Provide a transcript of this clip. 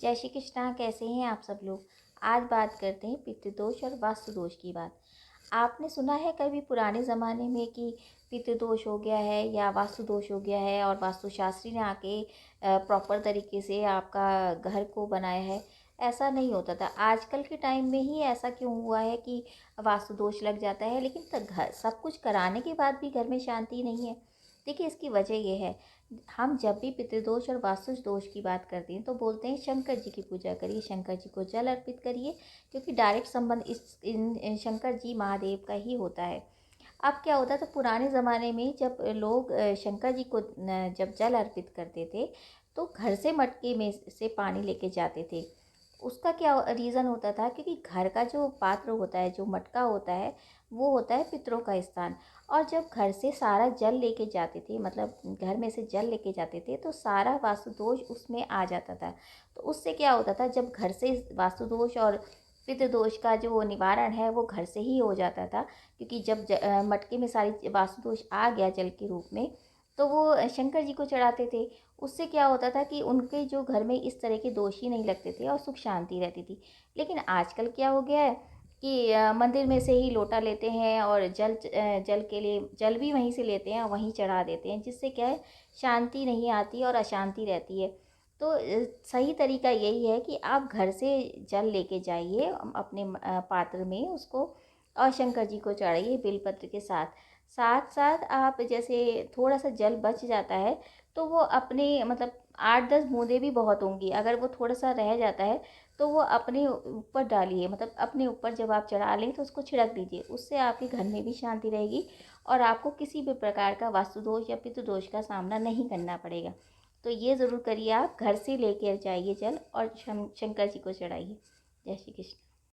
जय श्री कृष्णा। कैसे हैं आप सब लोग। आज बात करते हैं पितृदोष और वास्तु दोष की बात। आपने सुना है कभी पुराने ज़माने में कि पितृदोष हो गया है या वास्तु दोष हो गया है और वास्तुशास्त्री ने आके प्रॉपर तरीके से आपका घर को बनाया है? ऐसा नहीं होता था। आजकल के टाइम में ही ऐसा क्यों हुआ है कि वास्तु दोष लग जाता है, लेकिन घर सब कुछ कराने के बाद भी घर में शांति नहीं है। देखिए, इसकी वजह ये है, हम जब भी पितृदोष और वास्तु दोष की बात करते हैं तो बोलते हैं शंकर जी की पूजा करिए, शंकर जी को जल अर्पित करिए, क्योंकि डायरेक्ट संबंध इन शंकर जी महादेव का ही होता है। अब क्या होता था पुराने ज़माने में, जब लोग शंकर जी को जब जल अर्पित करते थे तो घर से मटके में से पानी लेके जाते थे। उसका क्या रीज़न होता था, क्योंकि घर का जो पात्र होता है, जो मटका होता है, वो होता है पितरों का स्थान। और जब घर से सारा जल लेके जाते थे, मतलब घर में से जल लेके जाते थे, तो सारा वास्तु दोष उसमें आ जाता था। तो उससे क्या होता था, जब घर से वास्तु दोष और पितृ दोष का जो निवारण है वो घर से ही हो जाता था, क्योंकि जब मटके में सारी वास्तु दोष आ गया जल के रूप में, तो वो शंकर जी को चढ़ाते थे। उससे क्या होता था कि उनके जो घर में इस तरह के दोष ही नहीं लगते थे और सुख शांति रहती थी। लेकिन आजकल क्या हो गया है कि मंदिर में से ही लोटा लेते हैं और जल के लिए जल भी वहीं से लेते हैं और वहीं चढ़ा देते हैं, जिससे क्या है, शांति नहीं आती और अशांति रहती है। तो सही तरीका यही है कि आप घर से जल लेके जाइए अपने पात्र में उसको, और शंकर जी को चढ़ाइए बेलपत्र के साथ। साथ साथ आप जैसे थोड़ा सा जल बच जाता है तो वो अपने, मतलब 8-10 बूंदें भी बहुत होंगी, अगर वो थोड़ा सा रह जाता है तो वो अपने ऊपर डालिए, मतलब अपने ऊपर जब आप चढ़ा लें तो उसको छिड़क दीजिए। उससे आपके घर में भी शांति रहेगी और आपको किसी भी प्रकार का वास्तु दोष या पितृ दोष का सामना नहीं करना पड़ेगा। तो ये ज़रूर करिए, आप घर से लेकर जाइए जल और शंकर जी को चढ़ाइए। जय श्री कृष्ण।